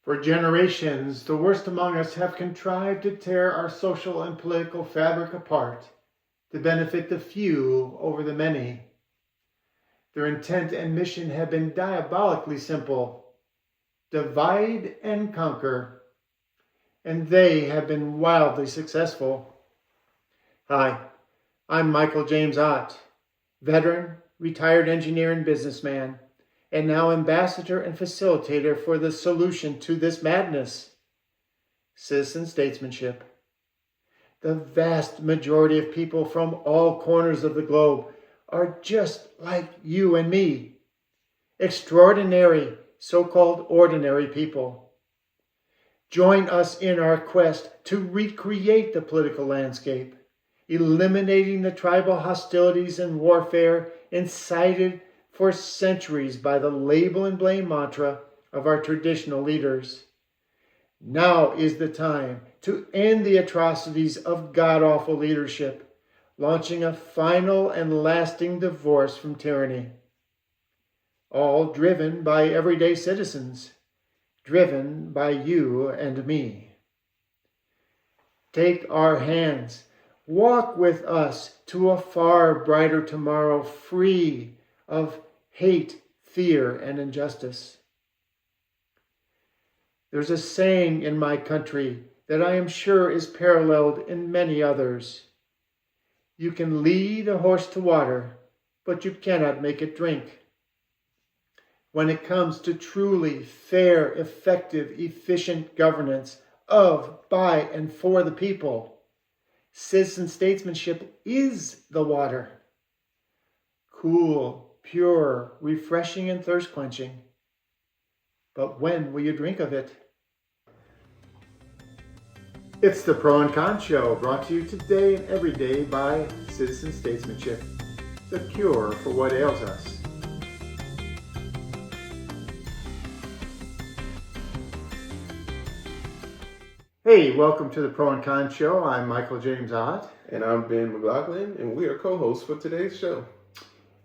For generations, the worst among us have contrived to tear our social and political fabric apart to benefit the few over the many. Their intent and mission have been diabolically simple: divide and conquer. And they have been wildly successful. Hi, I'm Michael James Ott, veteran, retired engineer and businessman, and now ambassador and facilitator for the solution to this madness: citizen statesmanship. The vast majority of people from all corners of the globe are just like you and me. Extraordinary, so-called ordinary people. Join us in our quest to recreate the political landscape, eliminating the tribal hostilities and warfare incited for centuries by the label and blame mantra of our traditional leaders. Now is the time to end the atrocities of god-awful leadership, launching a final and lasting divorce from tyranny. All driven by everyday citizens, driven by you and me. Take our hands, walk with us to a far brighter tomorrow, free of hate, fear, and injustice. There's a saying in my country that I am sure is paralleled in many others. You can lead a horse to water, but you cannot make it drink. When it comes to truly fair, effective, efficient governance of, by, and for the people, citizen statesmanship is the water. Cool, pure, refreshing, and thirst-quenching. But when will you drink of it? It's the Pro and Con Show, brought to you today and every day by Citizen Statesmanship, the cure for what ails us. Hey, welcome to the Pro and Con Show. I'm Michael James Ott. And I'm Ben McLaughlin, and we are co-hosts for today's show.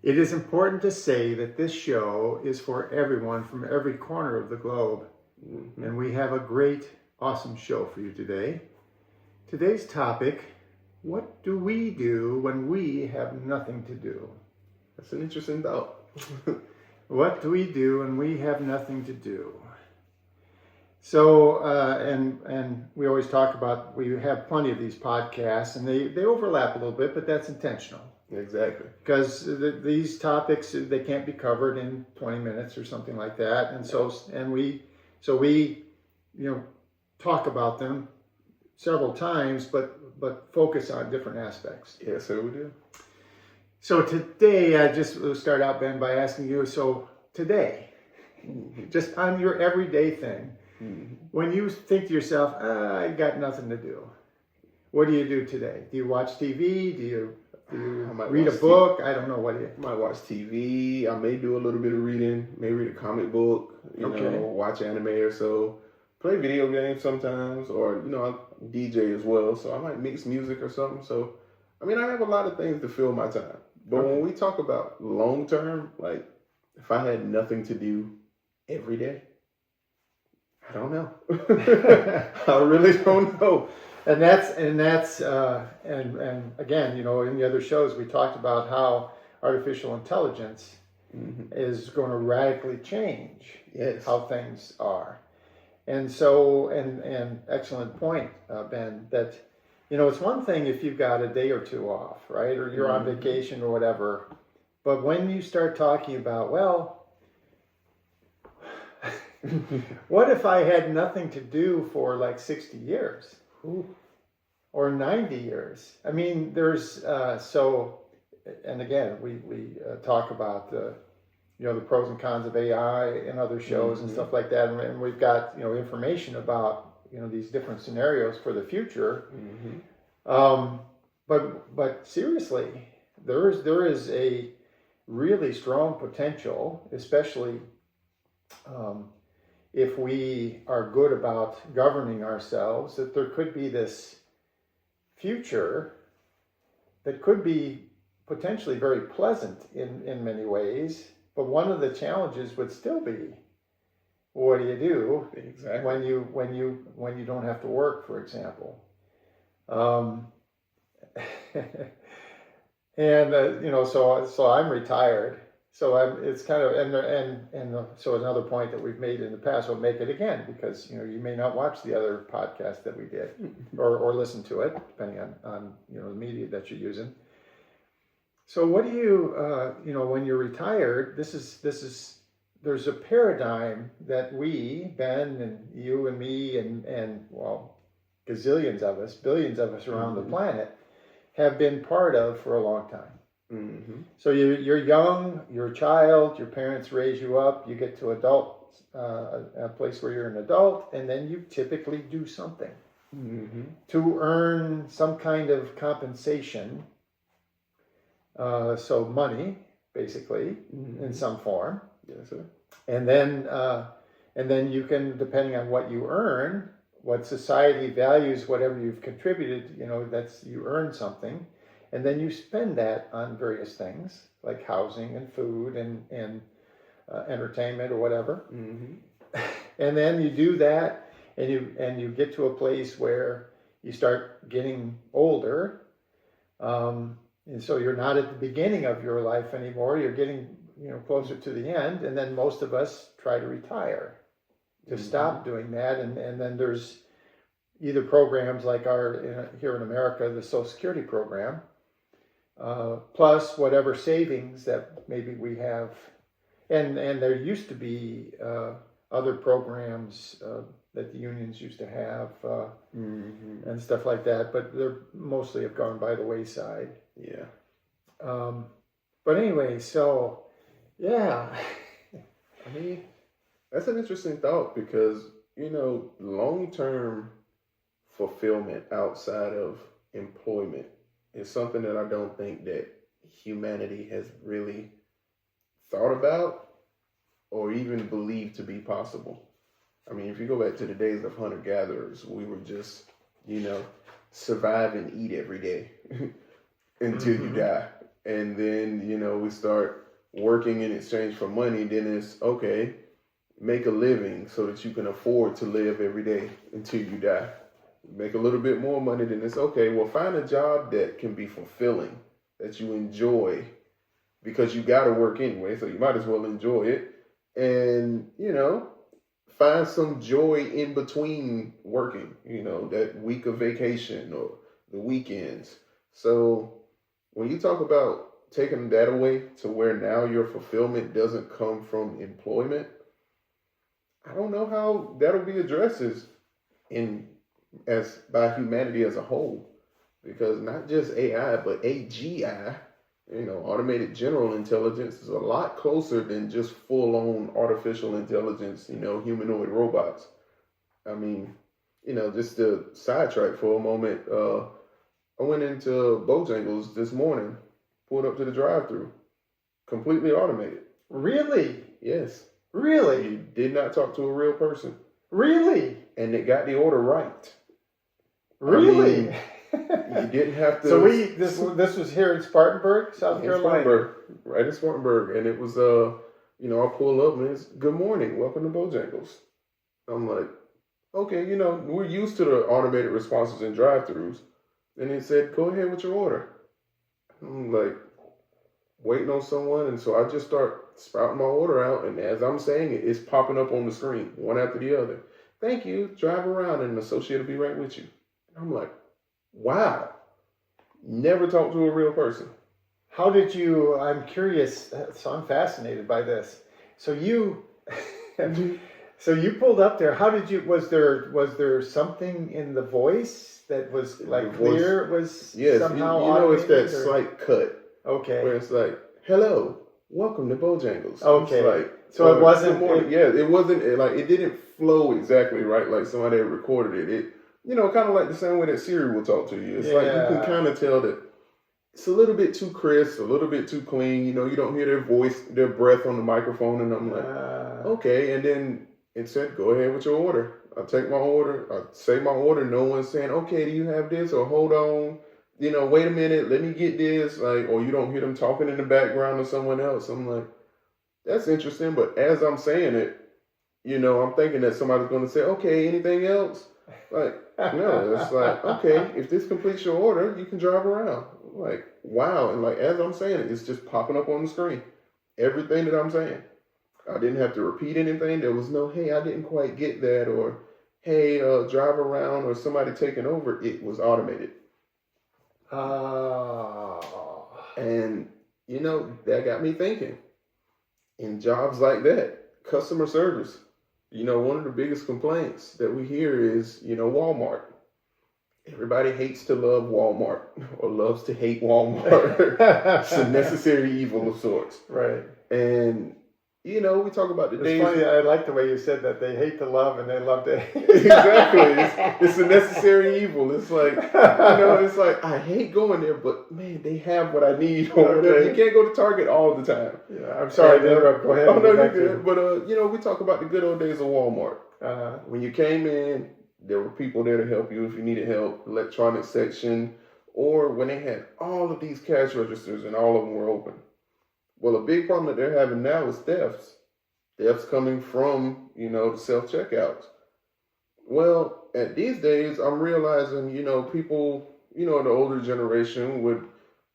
It is important to say that this show is for everyone from every corner of the globe. Mm-hmm. And we have a great, awesome show for you today. Today's topic: what do we do when we have nothing to do? That's an interesting thought. What do we do when we have nothing to do? So, and we always talk about, we have plenty of these podcasts, and they overlap a little bit, but that's intentional. Exactly. Because these topics, they can't be covered in 20 minutes or something like that. And so we talk about them several times, but focus on different aspects. Yes, sir, we do. So today, I just will start out, Ben, by asking you, so today, just on your everyday thing, when you think to yourself, I got nothing to do, what do you do today? Do you watch TV? Do you read a book? I don't know. What do you? I might watch TV. I may do a little bit of reading. May read a comic book. Watch anime or so. Play video games sometimes, or I DJ as well. So I might mix music or something. So I have a lot of things to fill my time. But when we talk about long term, like if I had nothing to do every day, I don't know. I really don't know. And again, in the other shows we talked about how artificial intelligence is going to radically change how things are. And so, and excellent point, Ben, that, it's one thing if you've got a day or two off, right? Or you're on vacation or whatever. But when you start talking about, what if I had nothing to do for like 60 years? Ooh. Or 90 years? There's, and again, we talk about the pros and cons of AI and other shows and stuff like that. And we've got, information about, these different scenarios for the future. But seriously, there is a really strong potential, especially if we are good about governing ourselves, that there could be this future that could be potentially very pleasant in many ways, but one of the challenges would still be what do you do Exactly. when you don't have to work, for example? Um, and so I'm retired. So it's kind of so another point that we've made in the past, we'll make it again, because you may not watch the other podcast that we did or listen to it, depending on the media that you're using. So what do you when you're retired, there's a paradigm that we, Ben and you and me and well, gazillions of us, billions of us around the planet, have been part of for a long time. So you're young, you're a child, your parents raise you up, you get to a place where you're an adult, and then you typically do something to earn some kind of compensation. So money, basically, in some form. Yes, sir. And then you can, depending on what you earn, what society values, whatever you've contributed, that's, you earn something, and then you spend that on various things like housing and food and entertainment or whatever. And then you do that, and you get to a place where you start getting older, and so you're not at the beginning of your life anymore. You're getting closer to the end, and then most of us try to retire, to stop doing that, and then there's either programs like here in America, the Social Security program, plus whatever savings that maybe we have, and there used to be other programs that the unions used to have and stuff like that, but they're mostly have gone by the wayside. Yeah. But anyway, so yeah. I mean, that's an interesting thought, because long-term fulfillment outside of employment is something that I don't think that humanity has really thought about or even believed to be possible. I mean, if you go back to the days of hunter-gatherers, we were just, survive and eat every day until you die. And then, we start working in exchange for money. Then it's, okay, make a living so that you can afford to live every day until you die. Make a little bit more money, then it's, okay, well, find a job that can be fulfilling, that you enjoy, because you got to work anyway, so you might as well enjoy it. And, find some joy in between working, that week of vacation or the weekends. So when you talk about taking that away to where now your fulfillment doesn't come from employment, I don't know how that'll be addressed by humanity as a whole, because not just AI, but AGI, automated general intelligence, is a lot closer than just full-on artificial intelligence, humanoid robots. I mean, just to sidetrack for a moment, I went into Bojangles this morning, pulled up to the drive-thru, completely automated. Really? Yes. Really? You did not talk to a real person. Really? And it got the order right. Really? You didn't have to. So this was here in Spartanburg, South Carolina. Spartanburg, right in Spartanburg, and it was I pull up and it's, good morning, welcome to Bojangles. I'm like, okay, we're used to the automated responses in drive-thrus, and it said, go ahead with your order. I'm like, waiting on someone, and so I just start spouting my order out, and as I'm saying it, it's popping up on the screen, one after the other. Thank you, drive around, and an associate will be right with you. I'm like, wow, never talked to a real person. How did you, I'm curious, so I'm fascinated by this. So you pulled up there. How did you, was there something in the voice that was like clear? It was somehow it's that or? slight cut. Okay. Where it's like, hello, welcome to Bojangles. Okay. It's like, so it wasn't. It wasn't it didn't flow exactly right, like somebody had recorded it. Kind of like the same way that Siri will talk to you. It's like you can kind of tell that it's a little bit too crisp, a little bit too clean. You don't hear their voice, their breath on the microphone, and I'm like, okay. And then it said, go ahead with your order. I take my order. I say my order. No one's saying, okay, do you have this? Or hold on. Wait a minute, let me get this. Or you don't hear them talking in the background or someone else. I'm like, that's interesting. But as I'm saying it, I'm thinking that somebody's going to say, okay, anything else? Like, no, it's like, okay, if this completes your order, you can drive around. Like, wow. And like, as I'm saying it, it's just popping up on the screen. Everything that I'm saying. I didn't have to repeat anything. There was no, hey, I didn't quite get that, or hey, drive around, or somebody taking over. It was automated. Oh. And, that got me thinking. In jobs like that, customer service, one of the biggest complaints that we hear is, Walmart. Everybody hates to love Walmart or loves to hate Walmart. It's a necessary evil of sorts. Right. And, we talk about the days. It's funny, I like the way you said that. They hate to love and they love to hate. Exactly. It's a necessary evil. It's like, it's like, I hate going there, but man, they have what I need. Or whatever. You can't go to Target all the time. Yeah, I'm sorry to interrupt. Go ahead. Oh, no, you're good. But, we talk about the good old days of Walmart. Uh-huh. When you came in, there were people there to help you if you needed help, electronic section, or when they had all of these cash registers and all of them were open. Well, a big problem that they're having now is thefts. Thefts coming from, the self-checkouts. Well, at these days, I'm realizing, people, the older generation would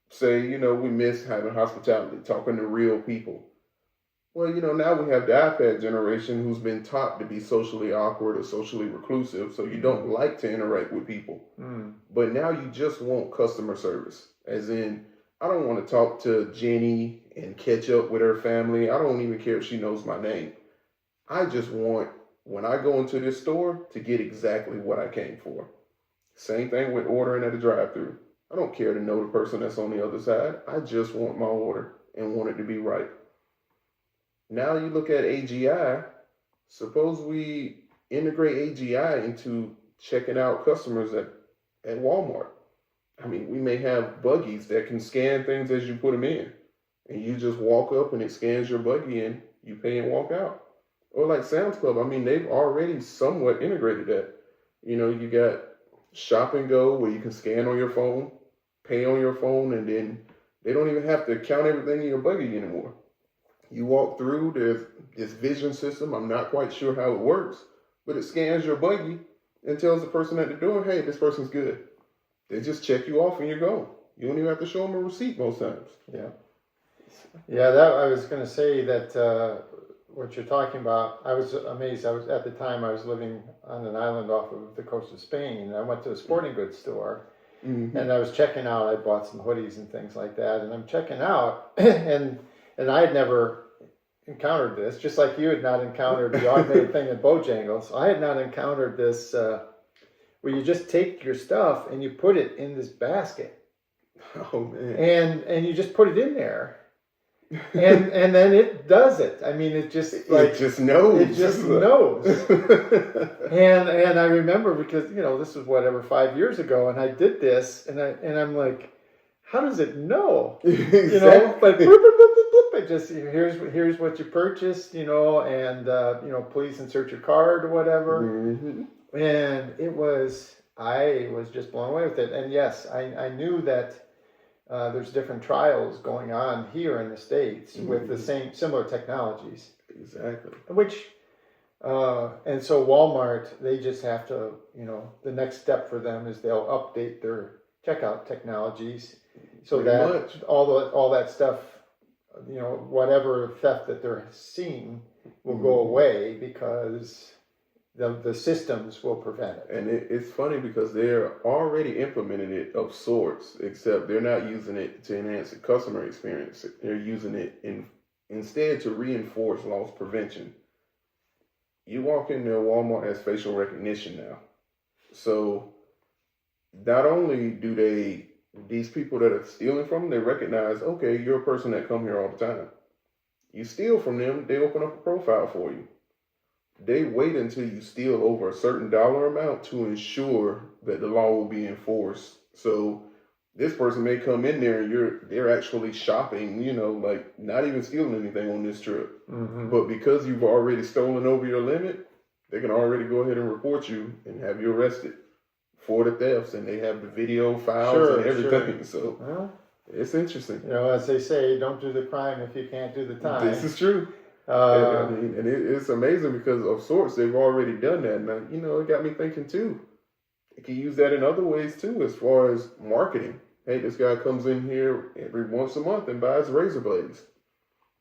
say, we miss having hospitality, talking to real people. Well, now we have the iPad generation who's been taught to be socially awkward or socially reclusive, so you don't like to interact with people. But now you just want customer service, as in, I don't want to talk to Jenny and catch up with her family. I don't even care if she knows my name. I just want, when I go into this store, to get exactly what I came for. Same thing with ordering at a drive-thru. I don't care to know the person that's on the other side. I just want my order and want it to be right. Now you look at AGI. Suppose we integrate AGI into checking out customers at Walmart. I mean, we may have buggies that can scan things as you put them in. And you just walk up and it scans your buggy in, you pay and walk out. Or like Sam's Club, I mean, they've already somewhat integrated that. You got Shop and Go where you can scan on your phone, pay on your phone, and then they don't even have to count everything in your buggy anymore. You walk through, there's this vision system. I'm not quite sure how it works, but it scans your buggy and tells the person at the door, hey, this person's good. They just check you off and you're gone. You don't even have to show them a receipt most times. Yeah. Yeah, that I was going to say that what you're talking about, I was amazed. At the time I was living on an island off of the coast of Spain, and I went to a sporting goods store, and I was checking out. I bought some hoodies and things like that, and I'm checking out, and I had never encountered this, just like you had not encountered the automated thing at Bojangles. I had not encountered this where you just take your stuff and you put it in this basket. Oh man! And you just put it in there, and then it does it. I mean, it just it just knows. It just knows. and I remember because this was whatever 5 years ago, and I did this, and I'm like, how does it know? Exactly. Like bloop, bloop, bloop, bloop, bloop. It just here's what you purchased, and please insert your card or whatever. Mm-hmm. And I was just blown away with it. And yes, I knew that there's different trials going on here in the States with the similar technologies. Exactly. Which, and so Walmart, they just have to, the next step for them is they'll update their checkout technologies so that all that stuff, whatever theft that they're seeing will go away because the systems will prevent it. And it's funny because they're already implementing it of sorts, except they're not using it to enhance the customer experience. They're using it instead to reinforce loss prevention. You walk in there, Walmart has facial recognition now. So not only do these people that are stealing from them, they recognize, okay, you're a person that come here all the time. You steal from them, they open up a profile for you. They wait until you steal over a certain dollar amount to ensure that the law will be enforced. So this person may come in there and they're actually shopping, like not even stealing anything on this trip. Mm-hmm. But because you've already stolen over your limit, they can already go ahead and report you and have you arrested for the thefts. And they have the video files and everything. Sure. So it's interesting. As they say, don't do the crime if you can't do the time. This is true. And it's amazing because of sorts they've already done that. Now, it got me thinking too. You can use that in other ways too, as far as marketing. Hey, this guy comes in here every once a month and buys razor blades.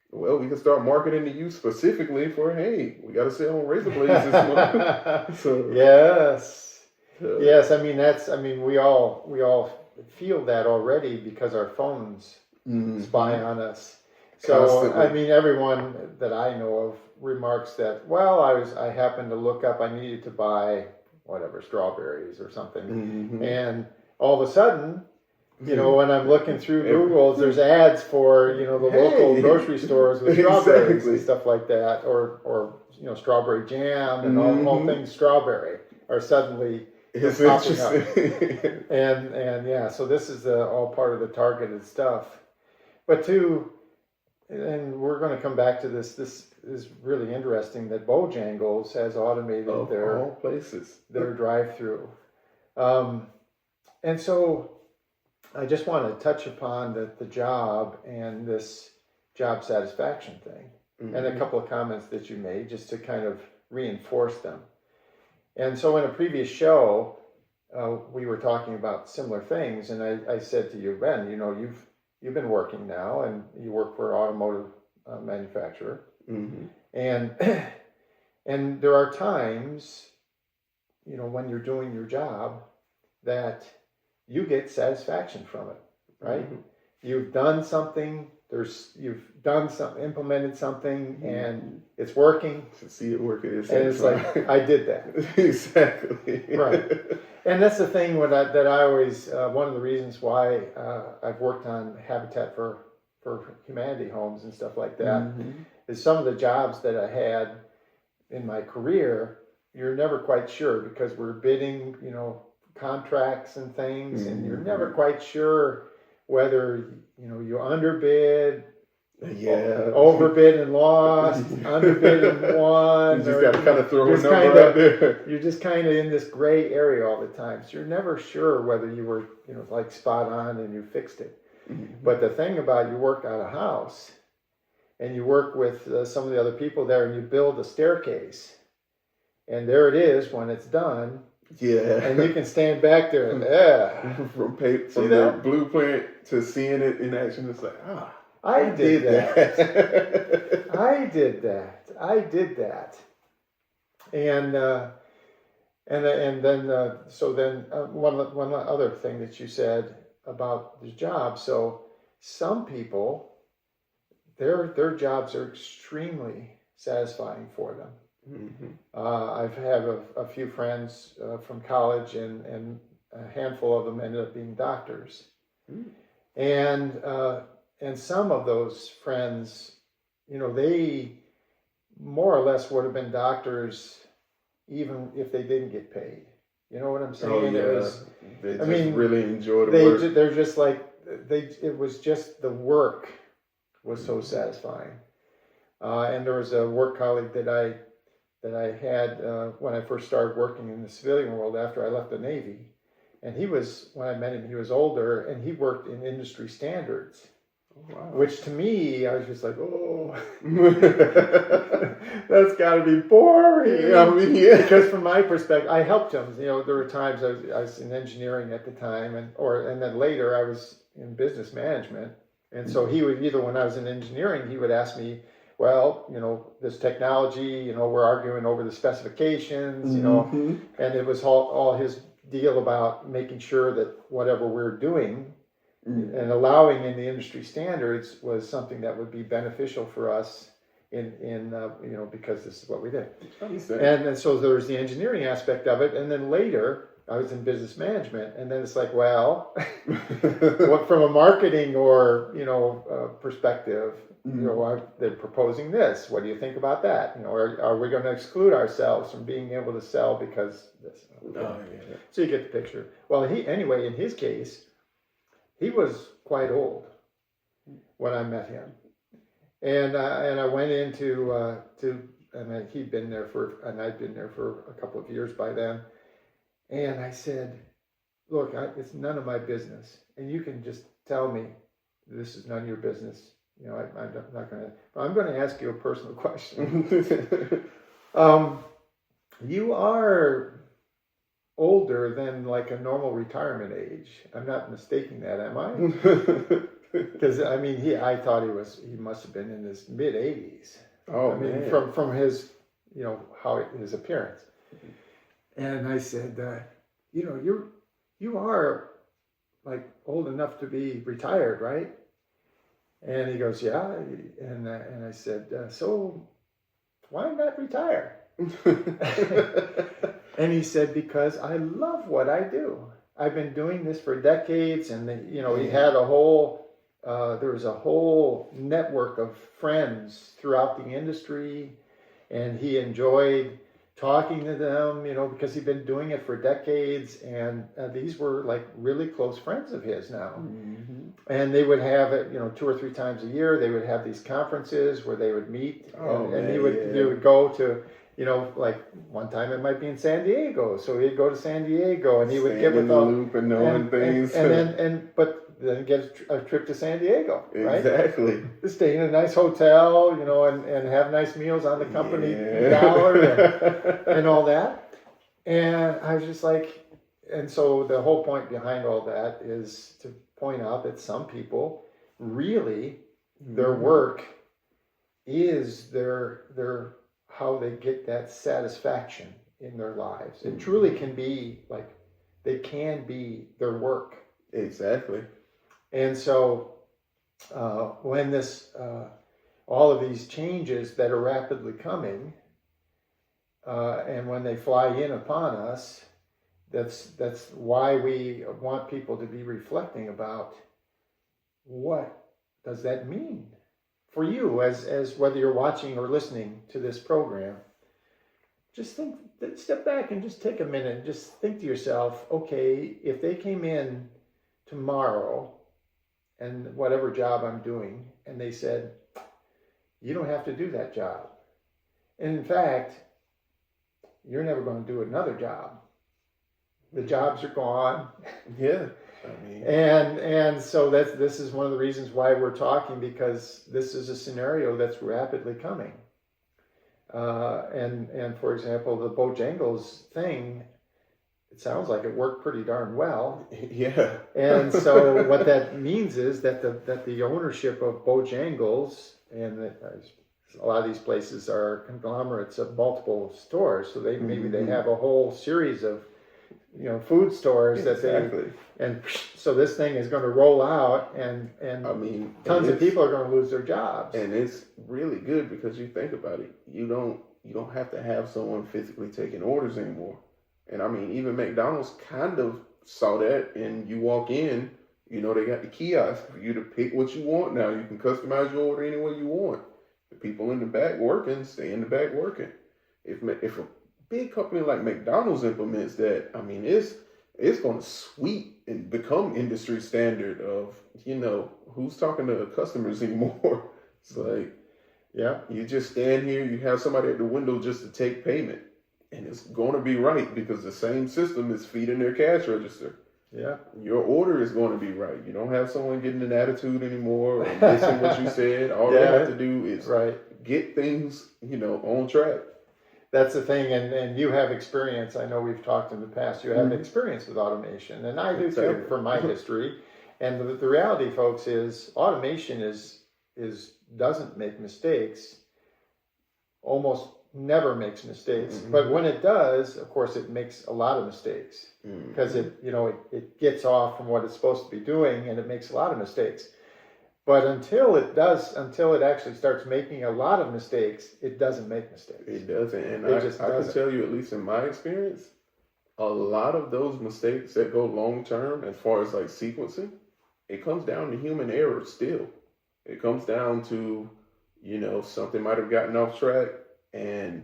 Well, we can start marketing to you specifically for, hey, we got to sell razor blades this month. So, yes. Yes, we all feel that already because our phones spy on us. So, constantly. Everyone that I know of remarks that, well, I happened to look up, I needed to buy whatever, strawberries or something. And all of a sudden, when I'm looking through Google, there's ads for, the local grocery stores with strawberries and stuff like that, or strawberry jam and all things strawberry are suddenly popping up. And yeah, so this is all part of the targeted stuff. But and we're going to come back to this. This is really interesting that Bojangles has automated their drive-through. And so I just want to touch upon the job and this job satisfaction thing, and a couple of comments that you made just to kind of reinforce them. And so in a previous show, we were talking about similar things, and I said to you, Ben, you've been working now, and you work for an automotive manufacturer, and there are times, when you're doing your job, that you get satisfaction from it, right? You've done something. Implemented something, and it's working. To see it work, and it's like, I did that. Exactly. Right. And that's the thing that I always, one of the reasons why I've worked on Habitat for Humanity homes and stuff like that, is some of the jobs that I had in my career, you're never quite sure because we're bidding, contracts and things, and you're never quite sure whether you underbid, overbid and lost, underbid and won. You just got to kind of throw a number out there. You're just kind of in this gray area all the time, so you're never sure whether you were like spot on and you fixed it. But the thing about you work at a house, and you work with some of the other people there, and you build a staircase, and there it is when it's done. Yeah, and you can stand back there and from the blueprint to seeing it in action. It's like, I did that. I did that. And then one other thing that you said about the job. So some people, their jobs are extremely satisfying for them. I've had a few friends from college, and a handful of them ended up being doctors. And some of those friends, they more or less would have been doctors even if they didn't get paid. You know what I'm saying? They really enjoy the work. They're just like, it was just the work was so satisfying. And there was a work colleague that I had when I first started working in the civilian world after I left the Navy. And when I met him, he was older, and he worked in industry standards. Wow. Which to me, I was just like, that's got to be boring. Because from my perspective, I helped him. There were times I was in engineering at the time, and then later I was in business management. And so he would, either when I was in engineering, he would ask me, well, this technology, we're arguing over the specifications, and it was all his deal about making sure that whatever we're doing and allowing in the industry standards was something that would be beneficial for us because this is what we did. And so there's the engineering aspect of it. And then later I was in business management, and then it's like, well, from a marketing or, perspective, they're proposing this. What do you think about that? Are we going to exclude ourselves from being able to sell because this? So you get the picture. Well, in his case, he was quite old when I met him, and I went into and he'd been there and I'd been there for a couple of years by then, and I said, look, it's none of my business, and you can just tell me this is none of your business. I'm not going to, but I'm going to ask you a personal question. You are older than like a normal retirement age. I'm not mistaking that, am I? Because I thought he must have been in his mid 80s. Oh, man. From his, his appearance. And I said, you are like old enough to be retired, right? And he goes, yeah. And I said, so why not retire? And he said, because I love what I do. I've been doing this for decades. And he had there was a whole network of friends throughout the industry, and he enjoyed talking to them, because he'd been doing it for decades, and these were like really close friends of his now. Mm-hmm. And they would have it, 2 or 3 times a year. They would have these conferences where they would meet, they would go to, like one time it might be in San Diego, so he'd go to San Diego, and he would get with the loop and knowing things, but then get a trip to San Diego, right? Exactly. To stay in a nice hotel, and have nice meals on the company dollar and all that. And I was just like, and so the whole point behind all that is to point out that some people really, their work is their how they get that satisfaction in their lives. It truly can be like, they can be their work. Exactly. And so when all of these changes that are rapidly coming, and when they fly in upon us, that's why we want people to be reflecting about what does that mean for you as whether you're watching or listening to this program. Just step back and just take a minute and just think to yourself, okay, if they came in tomorrow and whatever job I'm doing, and they said, you don't have to do that job. And in fact, you're never going to do another job. The jobs are gone. Yeah. And so this is one of the reasons why we're talking, because this is a scenario that's rapidly coming. And for example, the Bojangles thing, it sounds like it worked pretty darn well. Yeah. And so what that means is that the ownership of Bojangles, and a lot of these places are conglomerates of multiple stores, so maybe they have a whole series of food stores and so this thing is going to roll out, and tons of people are going to lose their jobs. And it's really good because you think about it, you don't have to have someone physically taking orders anymore. And even McDonald's kind of saw that, and you walk in, they got the kiosk for you to pick what you want now. You can customize your order any way you want. The people in the back working, stay in the back working. If a big company like McDonald's implements that, it's going to sweep and become industry standard of, who's talking to customers anymore. It's like, yeah, you just stand here, you have somebody at the window just to take payment. And it's going to be right because the same system is feeding their cash register. Yeah. Your order is going to be right. You don't have someone getting an attitude anymore or missing what you said. All they have to do is get things, on track. That's the thing. And you have experience. I know we've talked in the past. You have experience with automation. And I do too, from my history. And the reality, folks, is automation doesn't make mistakes. Almost never makes mistakes, but when it does, of course, it makes a lot of mistakes because it gets off from what it's supposed to be doing, and it makes a lot of mistakes. But until it actually starts making a lot of mistakes, it doesn't make mistakes. It doesn't, and I can tell you, at least in my experience, a lot of those mistakes that go long term, as far as like sequencing, it comes down to human error. Still, it comes down to something might have gotten off track. And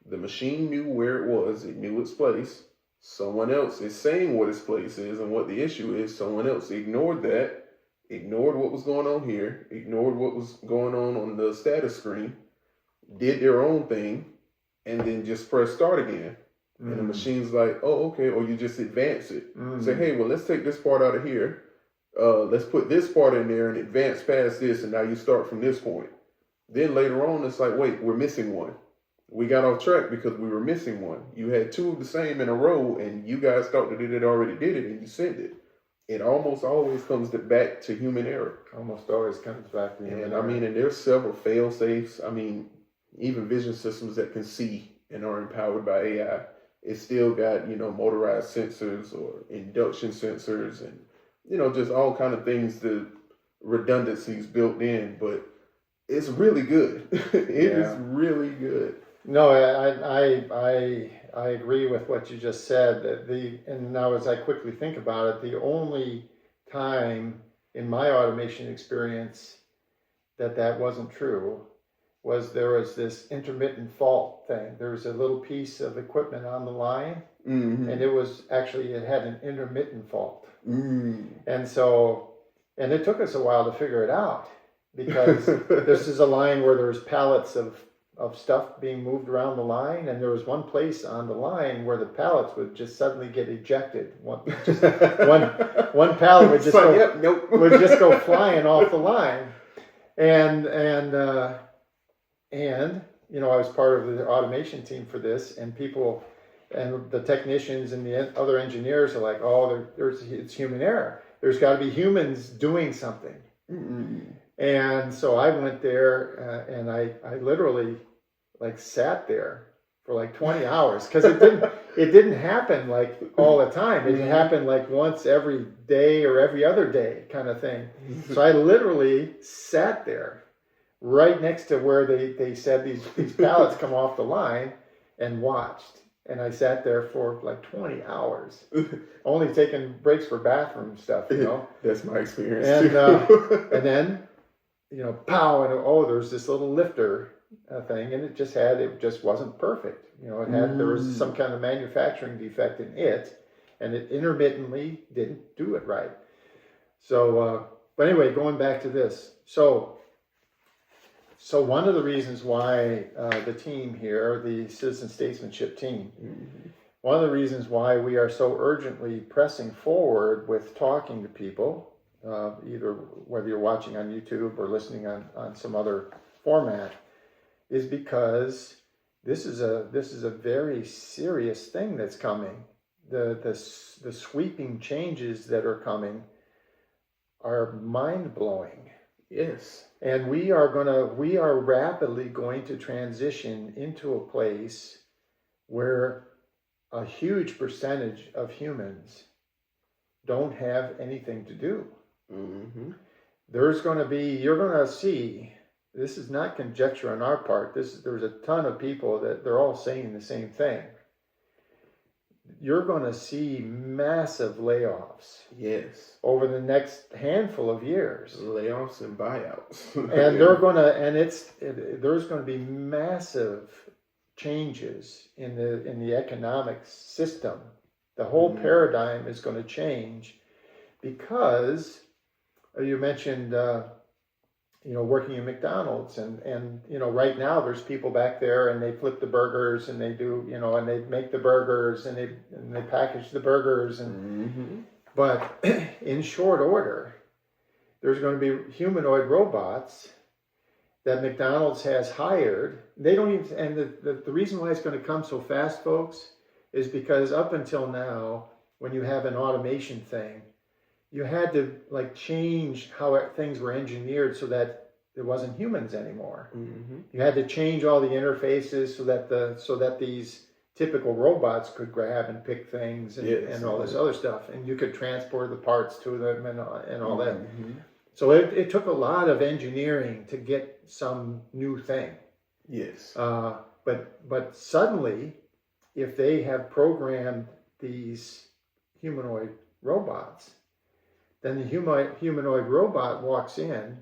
the machine knew where it was. It knew its place. Someone else is saying what its place is and what the issue is. Someone else ignored that, ignored what was going on here, ignored what was going on the status screen, did their own thing, and then just press start again. And the machine's like, oh, okay. Or you just advance it. Say, hey, well, let's take this part out of here. let's put this part in there and advance past this, and now you start from this point. Then later on, it's like, wait, we're missing one. We got off track because we were missing one. You had two of the same in a row, and you guys thought that it had already did it, and you sent it. It almost always comes back to human error. Almost always comes back to human error. I mean, and there's several fail safes. I mean, even vision systems that can see and are empowered by AI, it's still got, motorized sensors or induction sensors and, just all kind of things, the redundancies built in, but it's really good. It is really good. No, I agree with what you just said. And now as I quickly think about it, the only time in my automation experience that wasn't true was there was this intermittent fault thing. There was a little piece of equipment on the line, and it had an intermittent fault. And so, and it took us a while to figure it out, because this is a line where there's pallets of stuff being moved around the line, and there was one place on the line where the pallets would just suddenly get ejected. One pallet would just would just go flying off the line, and I was part of the automation team for this, and people and the technicians and the other engineers are like, oh, it's human error. There's got to be humans doing something. And so I went there and I literally sat there for 20 hours, because it didn't happen all the time. It happened once every day or every other day kind of thing. So I literally sat there right next to where they said these pallets come off the line and watched. And I sat there for 20 hours, only taking breaks for bathroom stuff, That's my experience. And then, pow, and there's this little lifter thing, and it just wasn't perfect. There was some kind of manufacturing defect in it, and it intermittently didn't do it right. So, but anyway, going back to this. So one of the reasons why the team here, the Citizen Statesmanship Team, one of the reasons why we are so urgently pressing forward with talking to people, either whether you're watching on YouTube or listening on some other format, is because this is a very serious thing that's coming. The sweeping changes that are coming are mind-blowing. Yes. And we are rapidly going to transition into a place where a huge percentage of humans don't have anything to do. You're going to see, this is not conjecture on our part, there's a ton of people that they're all saying the same thing. You're going to see massive layoffs. Yes. Over the next handful of years. Layoffs and buyouts. And there's going to be massive changes in the economic system. The whole paradigm is going to change, because you mentioned working in McDonald's, and right now there's people back there, and they flip the burgers, and they do, and they make the burgers, and they package the burgers, and but in short order, there's going to be humanoid robots that McDonald's has hired. They don't even, and the reason why it's going to come so fast, folks, is because up until now, when you have an automation thing, you had to change how things were engineered so that there wasn't humans anymore. You had to change all the interfaces so that these typical robots could grab and pick things and all this other stuff, and you could transport the parts to them and all that. So it took a lot of engineering to get some new thing. Yes. But suddenly, if they have programmed these humanoid robots, then the humanoid robot walks in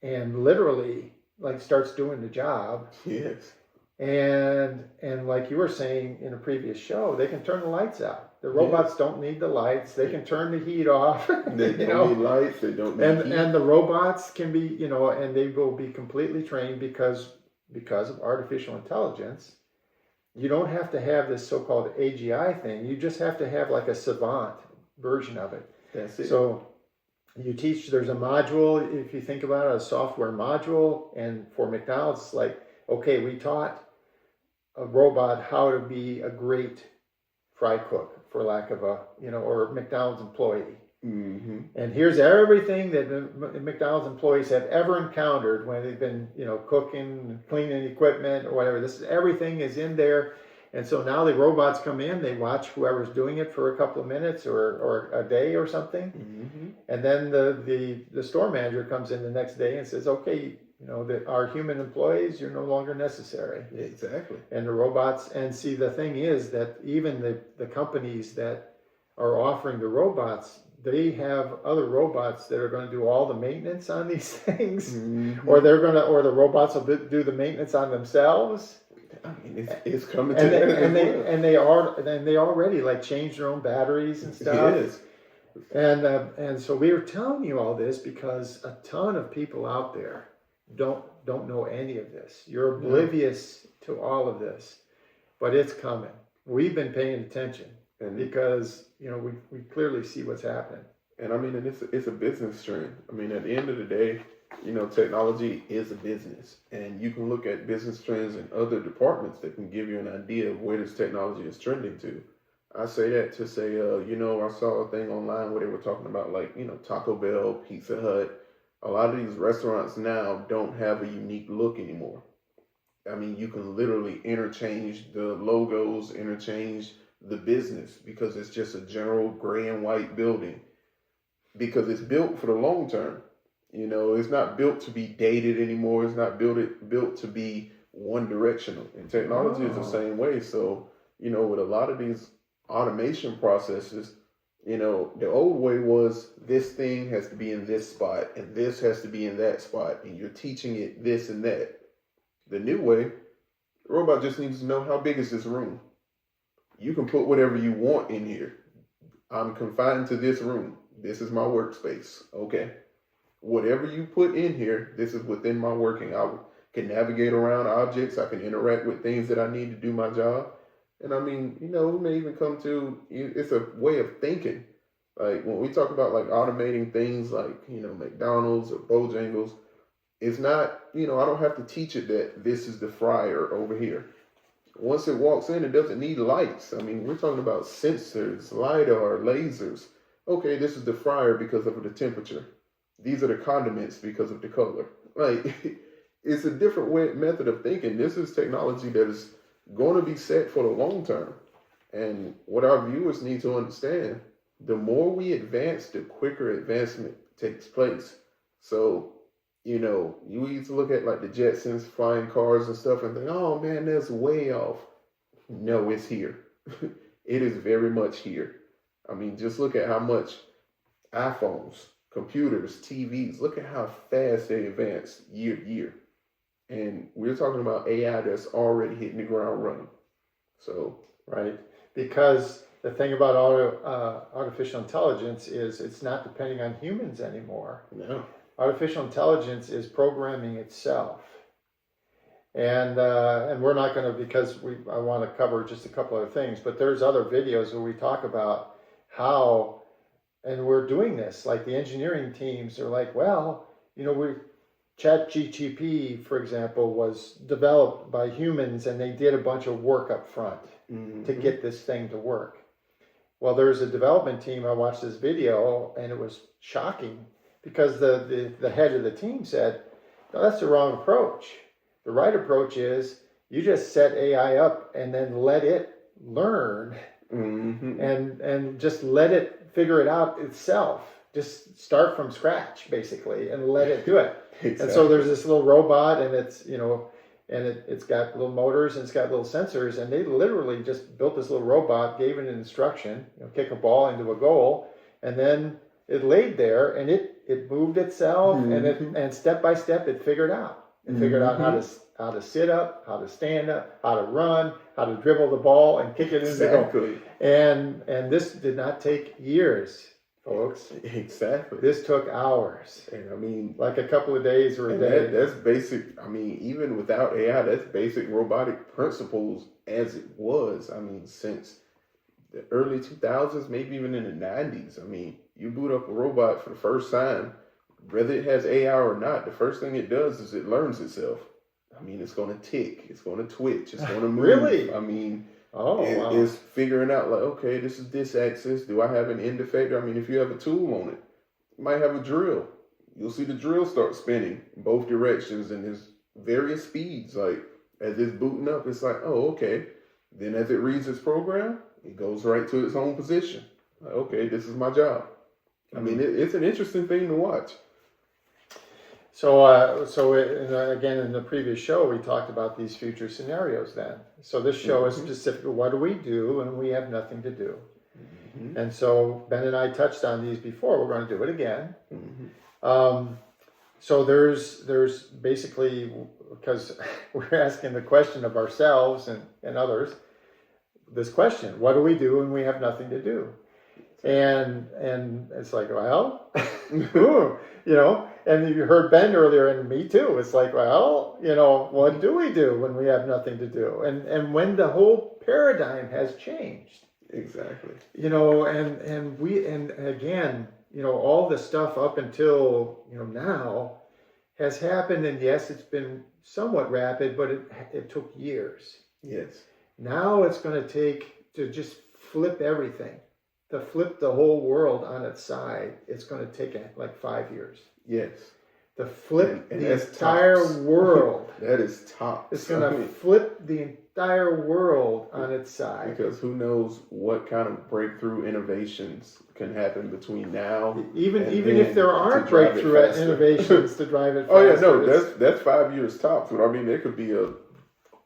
and literally starts doing the job. Yes. And like you were saying in a previous show, they can turn the lights out. The robots don't need the lights. They can turn the heat off. They don't need lights. They don't need heat. And the robots can be, and they will be completely trained because of artificial intelligence. You don't have to have this so-called AGI thing. You just have to have a savant version of it. That's it. So You teach, there's a module, if you think about it, a software module, and for McDonald's, it's like, okay, we taught a robot how to be a great fry cook, for lack of a, or McDonald's employee. Mm-hmm. And here's everything that the McDonald's employees have ever encountered when they've been, cooking, cleaning equipment or whatever. Everything is in there. And so now the robots come in, they watch whoever's doing it for a couple of minutes or a day or something. Mm-hmm. And then the store manager comes in the next day and says, okay, that our human employees, you're no longer necessary. Exactly. And the robots, and see, the thing is that even the companies that are offering the robots, they have other robots that are going to do all the maintenance on these things, mm-hmm. or the robots will do the maintenance on themselves. I mean, it's coming to that and they already like change their own batteries and stuff. It is. And so we were telling you all this because a ton of people out there don't know any of this. You're oblivious to all of this, but it's coming. We've been paying attention, and because we clearly see what's happening. And I mean, and it's a business trend. I mean, at the end of the day, technology is a business, and you can look at business trends in other departments that can give you an idea of where this technology is trending to. I say that to say, I saw a thing online where they were talking about Taco Bell, Pizza Hut. A lot of these restaurants now don't have a unique look anymore. I mean, you can literally interchange the logos, interchange the business, because it's just a general gray and white building, because it's built for the long term. It's not built to be dated anymore. It's not built to be one directional. And technology is the same way. So, with a lot of these automation processes, the old way was this thing has to be in this spot and this has to be in that spot, and you're teaching it this and that. The new way, the robot just needs to know, how big is this room? You can put whatever you want in here. I'm confined to this room. This is my workspace. Okay. Whatever you put in here, this is within my working. I can navigate around objects. I can interact with things that I need to do my job. And I mean, we may even come to, it's a way of thinking. Like when we talk about like automating things like, McDonald's or Bojangles, it's not, I don't have to teach it that this is the fryer over here. Once it walks in, it doesn't need lights. I mean, we're talking about sensors, LiDAR, lasers. Okay, this is the fryer because of the temperature. These are the condiments because of the color. Like, it's a different method of thinking. This is technology that is going to be set for the long term. And what our viewers need to understand, the more we advance, the quicker advancement takes place. So, you used to look at like the Jetsons flying cars and stuff and think, oh man, that's way off. No, it's here. It is very much here. I mean, just look at how much iPhones, computers, TVs, look at how fast they advance year to year. And we're talking about AI that's already hitting the ground running. So, right. Because the thing about artificial intelligence is it's not depending on humans anymore. No. Artificial intelligence is programming itself. And we're not going to, because I want to cover just a couple other things, but there's other videos where we talk about how, and we're doing this, like the engineering teams are like, well, ChatGPT, for example, was developed by humans and they did a bunch of work up front to get this thing to work. Well, there's a development team, I watched this video and it was shocking because the head of the team said, no, that's the wrong approach. The right approach is you just set AI up and then let it learn and just let it figure it out itself. Just start from scratch, basically, and let it do it. Exactly. And so there's this little robot, and it's it's got little motors and it's got little sensors, and they literally just built this little robot, gave it an instruction, kick a ball into a goal, and then it laid there and it moved itself, and step by step it figured out. It figured out how to sit up, how to stand up, how to run, how to dribble the ball and kick it into the goal. And this did not take years, folks. Exactly. This took hours. And I mean, like a couple of days or a day. That's basic. I mean, even without AI, that's basic robotic principles as it was. I mean, since the early 2000s, maybe even in the 90s. I mean, you boot up a robot for the first time, whether it has AI or not, the first thing it does is it learns itself. I mean, it's going to tick, it's going to twitch, it's going to move. Really? I mean, wow. It's figuring out like, okay, this is this axis. Do I have an end effector? I mean, if you have a tool on it, you might have a drill. You'll see the drill start spinning in both directions, and there's various speeds. Like as it's booting up, it's like, oh, okay. Then as it reads its program, it goes right to its home position. Like, okay, this is my job. I mean, it's an interesting thing to watch. So, again, in the previous show, we talked about these future scenarios then. So this show is specific. What do we do when we have nothing to do? Mm-hmm. And so Ben and I touched on these before. We're going to do it again. Mm-hmm. So there's basically, because we're asking the question of ourselves and others, this question, what do we do when we have nothing to do? And it's like, well, and you heard Ben earlier and me too. It's like, well, what do we do when we have nothing to do? And when the whole paradigm has changed. Exactly. And again, all the stuff up until, now has happened. And yes, it's been somewhat rapid, but it took years. Yes. Now it's going to take to just flip everything. To flip the whole world on its side, it's going to take like 5 years. Yes. To flip and the entire world. That is top. It's going to flip the entire world on its side. Because who knows what kind of breakthrough innovations can happen between now. Even if there aren't breakthrough innovations to drive it faster. Oh yeah, no, that's 5 years tops. But I mean, there could be a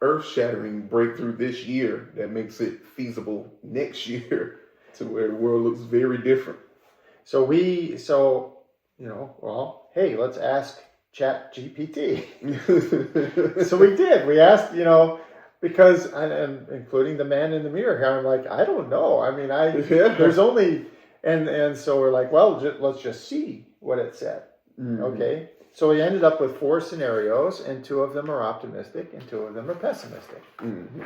earth-shattering breakthrough this year that makes it feasible next year. To where the world looks very different. Hey, let's ask ChatGPT. So we did. We asked, because, and including the man in the mirror here, I'm like, I don't know. I mean, there's only, and so we're like, well, let's just see what it said. Mm-hmm. Okay. So we ended up with 4 scenarios, and 2 of them are optimistic, and 2 of them are pessimistic. Mm-hmm.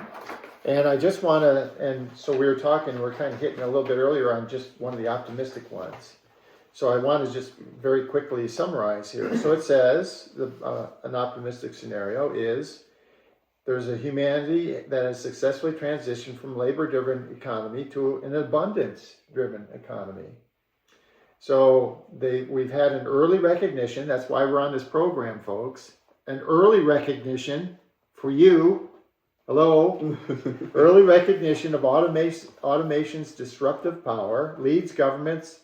And I just want to, and so we were kind of hitting a little bit earlier on just one of the optimistic ones. So I want to just very quickly summarize here. So it says, an optimistic scenario is, there's a humanity that has successfully transitioned from labor-driven economy to an abundance-driven economy. So we've had an early recognition, that's why we're on this program, folks, an early recognition for you. Hello. Early recognition of automation's disruptive power leads governments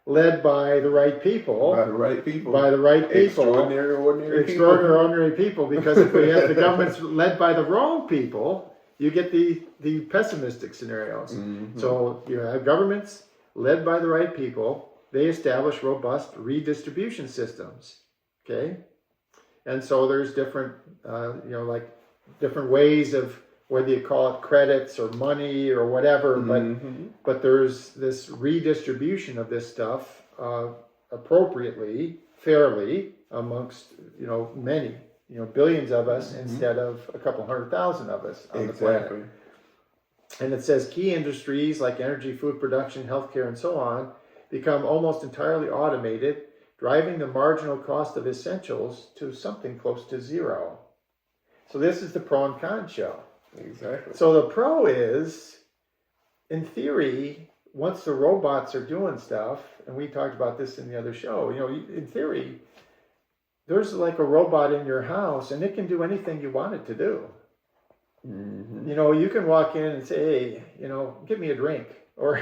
led by the right people. By the right people. By the right people. Extraordinary, ordinary people. Because if we have the governments led by the wrong people, you get the pessimistic scenarios. Mm-hmm. So you have governments led by the right people. They establish robust redistribution systems. Okay. And so there's different, different ways of whether you call it credits or money or whatever, but there's this redistribution of this stuff appropriately, fairly amongst many, billions of us instead of a couple 100,000 of us on the planet. And it says key industries like energy, food production, healthcare, and so on become almost entirely automated, driving the marginal cost of essentials to something close to zero. So this is the pro and con show. Exactly. So the pro is, in theory, once the robots are doing stuff, and we talked about this in the other show, in theory, there's like a robot in your house, and it can do anything you want it to do. Mm-hmm. You can walk in and say, hey, get me a drink. Or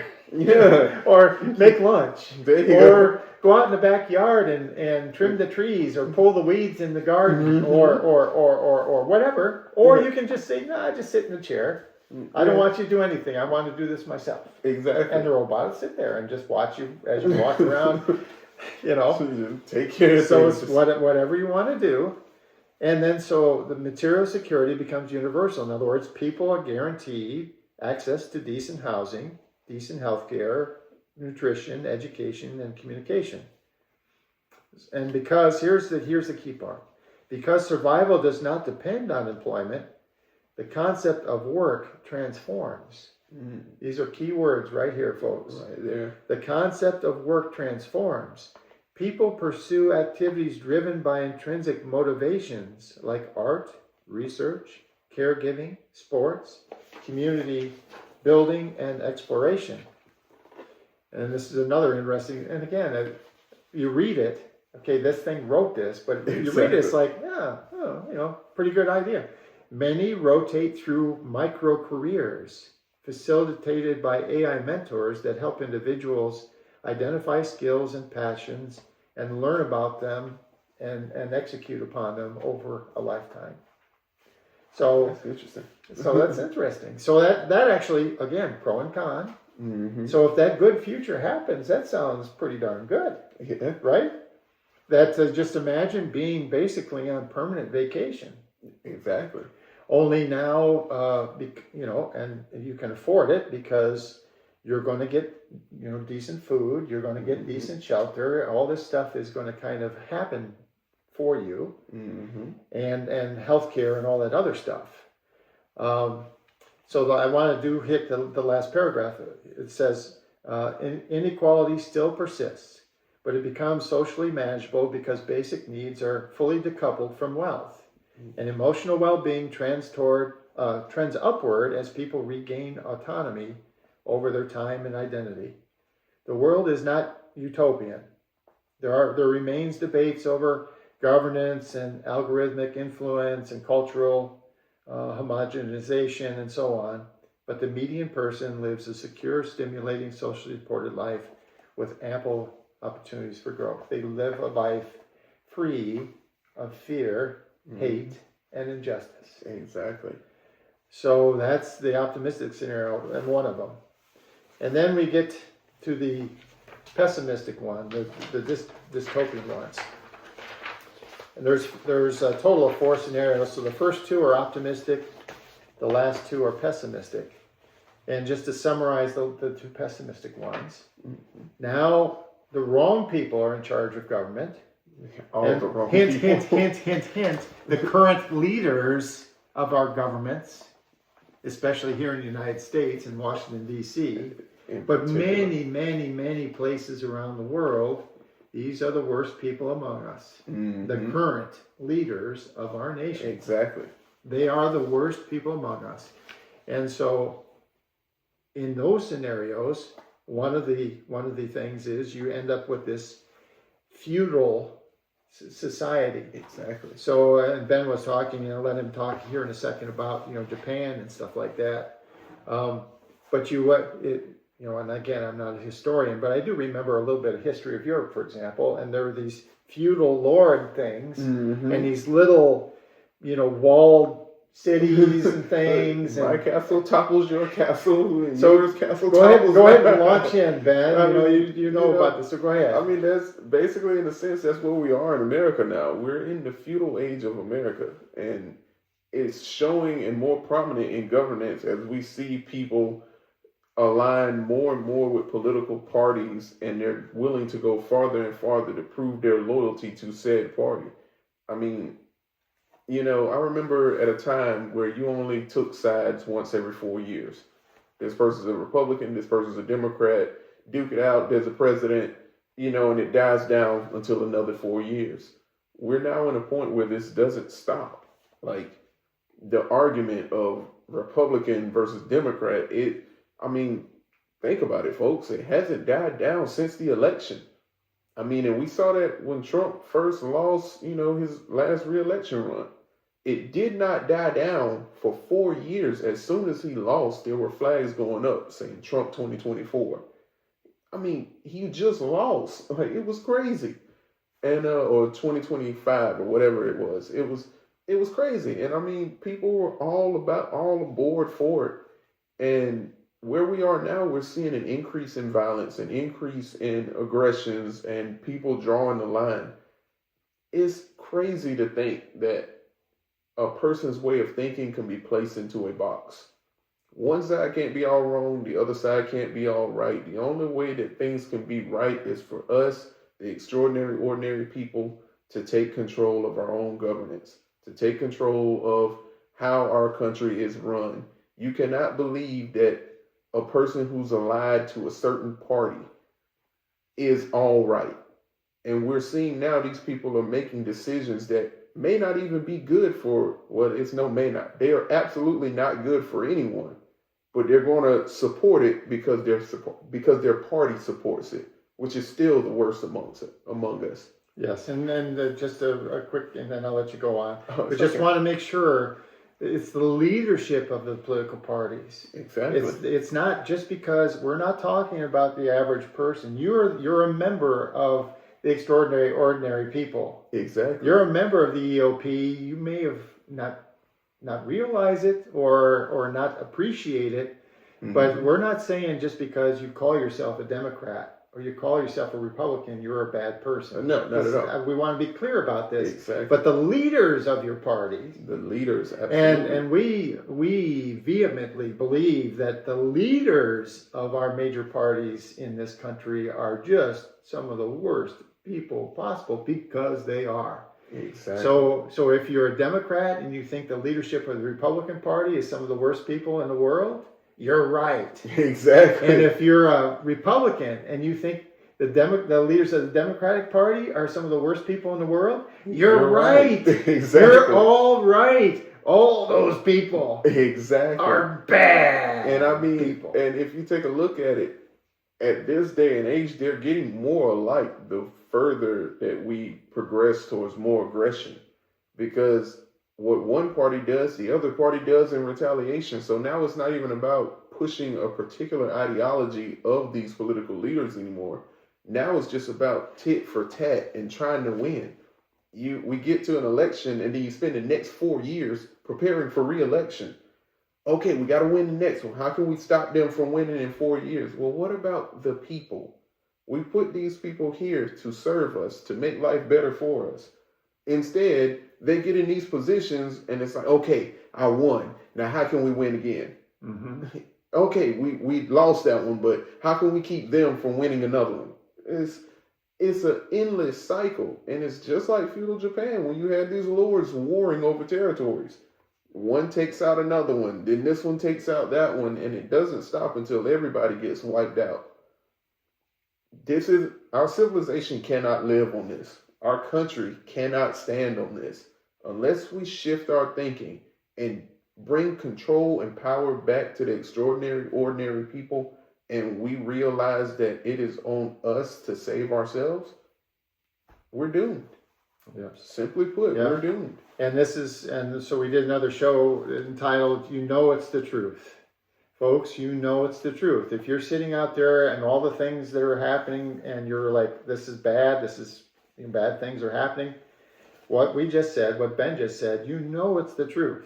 or make lunch, or go out in the backyard and trim the trees, or pull the weeds in the garden, or whatever. Or you can just say, nah, just sit in the chair. I don't want you to do anything. I want to do this myself. Exactly. And the robot will sit there and just watch you as you walk around. So take care of things. It's whatever you want to do. And then so the material security becomes universal. In other words, people are guaranteed access to decent housing, decent healthcare, nutrition, education, and communication. And because here's the key part. Because survival does not depend on employment, the concept of work transforms. These are key words right here, folks. Right there. The concept of work transforms. People pursue activities driven by intrinsic motivations like art, research, caregiving, sports, community building, and exploration. And this is another interesting, and again, you read it, okay, this thing wrote this, but you read it, it's like, yeah, pretty good idea. Many rotate through micro careers facilitated by AI mentors that help individuals identify skills and passions and learn about them and execute upon them over a lifetime. So that's interesting. So that's interesting. So that actually, again, pro and con. Mm-hmm. So if that good future happens, that sounds pretty darn good, right? That just imagine being basically on permanent vacation. Exactly. Only now, and you can afford it because you're going to get, decent food. You're going to get decent shelter. All this stuff is going to kind of happen for you, and healthcare and all that other stuff. So I want to hit the last paragraph. It says, inequality still persists, but it becomes socially manageable because basic needs are fully decoupled from wealth. And emotional well-being trends upward as people regain autonomy over their time and identity. The world is not utopian. There remains debates over governance and algorithmic influence and cultural homogenization and so on, but the median person lives a secure, stimulating, socially supported life with ample opportunities for growth. They live a life free of fear, hate, and injustice. Exactly. So that's the optimistic scenario, and one of them. And then we get to the pessimistic one, the dystopian ones. And there's a total of 4 scenarios. So the first 2 are optimistic, the last 2 are pessimistic. And just to summarize the 2 pessimistic ones, now the wrong people are in charge of government. The wrong people. Hint. The current leaders of our governments, especially here in the United States and Washington, D.C., but many places around the world, these are the worst people among us. The current leaders of our nation. Exactly. They are the worst people among us. And so in those scenarios, one of the things is you end up with this feudal society. Exactly. So and Ben was talking, let him talk here in a second about Japan and stuff like that. But and again, I'm not a historian, but I do remember a little bit of history of Europe, for example, and there were these feudal lord things and these little, walled cities and things. My castle topples your castle, and so yours castle go topples ahead and launch in, Ben. You know about this, so go ahead. I mean, that's basically, in a sense, that's where we are in America now. We're in the feudal age of America, and it's showing and more prominent in governance as we see people align more and more with political parties, and they're willing to go farther and farther to prove their loyalty to said party. I mean, I remember at a time where you only took sides once every 4 years. This person's a Republican, this person's a Democrat, duke it out, there's a president, and it dies down until another 4 years. We're now in a point where this doesn't stop. Like, the argument of Republican versus Democrat, think about it, folks. It hasn't died down since the election. And we saw that when Trump first lost, his last re-election run. It did not die down for 4 years. As soon as he lost, there were flags going up saying Trump 2024. He just lost. It was crazy. And or 2025 or whatever it was. It was crazy. And people were all aboard for it. And where we are now, we're seeing an increase in violence, an increase in aggressions, and people drawing the line. It's crazy to think that a person's way of thinking can be placed into a box. One side can't be all wrong, the other side can't be all right. The only way that things can be right is for us, the extraordinary, ordinary people, to take control of our own governance, to take control of how our country is run. You cannot believe that a person who's allied to a certain party is all right. And we're seeing now these people are making decisions that may not even be good for, well, it's no may not. They are absolutely not good for anyone, but they're going to support it because their party supports it, which is still the worst among us. Yes, and then just a quick, and then I'll let you go on. But just okay. want to make sure it's the leadership of the political parties. Exactly. It's not just because we're not talking about the average person. You're a member of the extraordinary, ordinary people. Exactly. You're a member of the EOP. You may have not realize it or not appreciate it, but we're not saying just because you call yourself a Democrat or you call yourself a Republican, you're a bad person. No, not at all. We want to be clear about this. Exactly. But the leaders of your party, the leaders, absolutely. and we vehemently believe that the leaders of our major parties in this country are just some of the worst people possible, because they are. Exactly. So if you're a Democrat and you think the leadership of the Republican Party is some of the worst people in the world, you're right. Exactly. And if you're a Republican and you think the leaders of the Democratic Party are some of the worst people in the world, you're right. Exactly. You're all right. All those people exactly are bad. And I mean, people. And if you take a look at it, at this day and age, they're getting more alike the further that we progress towards more aggression, because what one party does, the other party does in retaliation. So now it's not even about pushing a particular ideology of these political leaders anymore. Now it's just about tit for tat and trying to win. We get to an election and then you spend the next 4 years preparing for re-election. Okay, we got to win the next one. How can we stop them from winning in 4 years? Well, what about the people? We put these people here to serve us, to make life better for us. Instead, they get in these positions and it's like, okay, I won. Now, how can we win again? Mm-hmm. Okay, we lost that one, but how can we keep them from winning another one? It's an endless cycle. And it's just like feudal Japan when you had these lords warring over territories. One takes out another one, then this one takes out that one, and it doesn't stop until everybody gets wiped out. Our civilization cannot live on this. Our country cannot stand on this unless we shift our thinking and bring control and power back to the extraordinary, ordinary people, and we realize that it is on us to save ourselves. We're doomed. Yeah. Simply put, we're doomed. And so we did another show entitled, You Know It's the Truth. Folks, you know it's the truth. If you're sitting out there and all the things that are happening and you're like, this is bad, bad things are happening, what we just said, what Ben just said, you know it's the truth.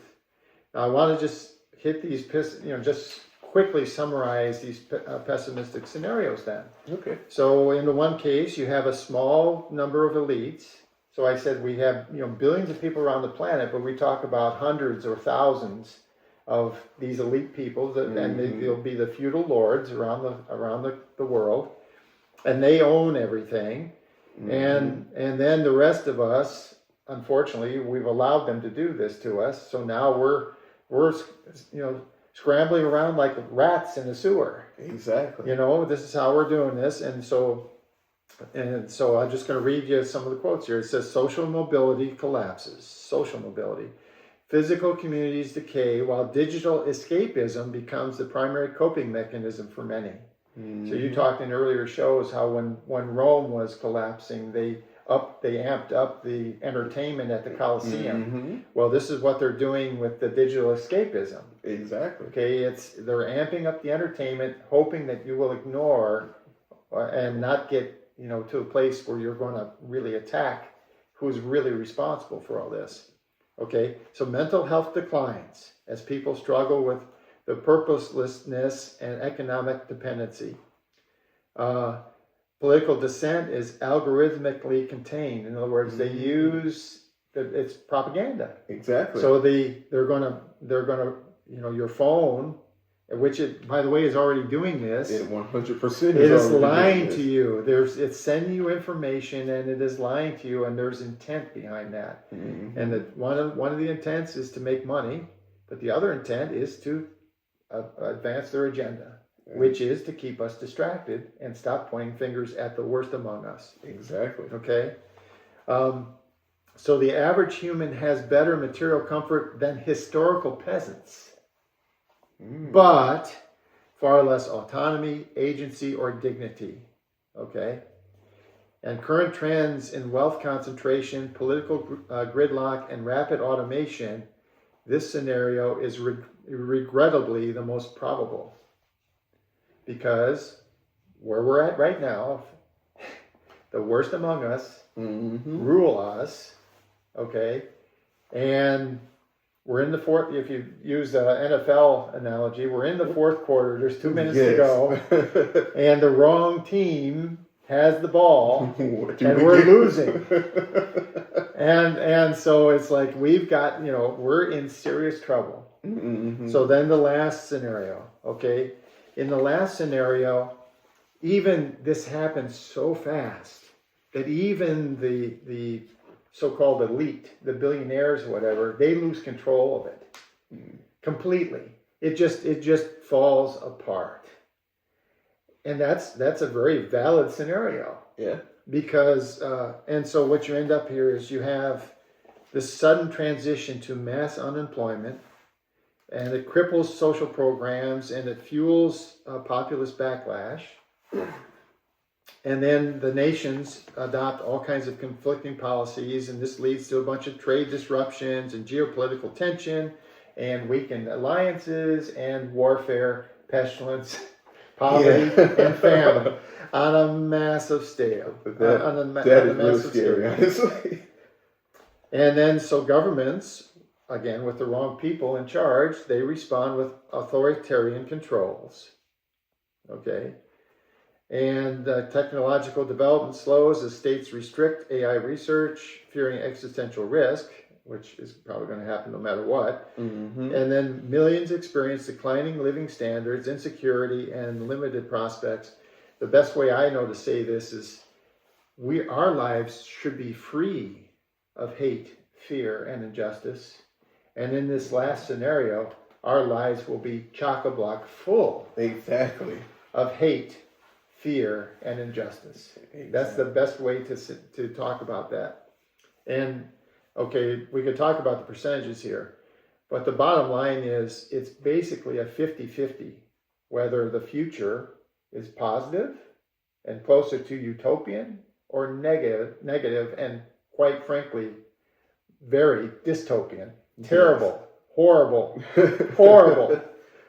Now, I want to just hit these, just quickly summarize these pessimistic scenarios then. Okay. So in the one case, you have a small number of elites. So I said we have billions of people around the planet, but we talk about hundreds or thousands of these elite people, and they'll be the feudal lords around the world, and they own everything. And then the rest of us, unfortunately, we've allowed them to do this to us. So now we're scrambling around like rats in a sewer. Exactly. This is how we're doing this, and so I'm just going to read you some of the quotes here. It says, social mobility collapses. Social mobility. Physical communities decay while digital escapism becomes the primary coping mechanism for many. So you talked in earlier shows how when Rome was collapsing, they amped up the entertainment at the Colosseum. Well, this is what they're doing with the digital escapism. Exactly. Okay, they're amping up the entertainment, hoping that you will ignore and not get to a place where you're going to really attack who's really responsible for all this. Okay, so mental health declines as people struggle with the purposelessness and economic dependency. Political dissent is algorithmically contained. In other words, they use it's propaganda. Exactly. So they're gonna your phone, which it, by the way, is already doing this. It 100% It is lying to you. It's sending you information, and it is lying to you, and there's intent behind that. And one of the intents is to make money, but the other intent is to advance their agenda. which is to keep us distracted and stop pointing fingers at the worst among us. Exactly. Okay? So the average human has better material comfort than historical peasants, but far less autonomy, agency, or dignity. Okay? And current trends in wealth concentration, political gridlock, and rapid automation, this scenario is regrettably the most probable. Because where we're at right now, the worst among us rule us, okay? And we're in the fourth, if you use the NFL analogy, we're in the fourth quarter, there's 2 minutes to go, and the wrong team has the ball, and we're losing. And so it's like we've got, we're in serious trouble. So then the last scenario, okay? In the last scenario, even this happens so fast that even the so-called elite, the billionaires or whatever, they lose control of it completely. It just falls apart. And that's a very valid scenario. Yeah. Because, and so what you end up here is you have this sudden transition to mass unemployment, and it cripples social programs, and it fuels populist backlash. And then the nations adopt all kinds of conflicting policies, and this leads to a bunch of trade disruptions and geopolitical tension and weakened alliances and warfare, pestilence, poverty, and famine on a massive scale. That is real scary, honestly. And then so governments, again, with the wrong people in charge, they respond with authoritarian controls. Okay? And technological development slows as states restrict AI research, fearing existential risk, which is probably going to happen no matter what. And then millions experience declining living standards, insecurity, and limited prospects. The best way I know to say this is our lives should be free of hate, fear, and injustice. And in this last scenario, our lives will be chock-a-block full of hate, fear, and injustice. Exactly. That's the best way to talk about that. And okay, we could talk about the percentages here, but the bottom line is it's basically a 50-50, whether the future is positive and closer to utopian or negative and quite frankly, very dystopian, terrible, horrible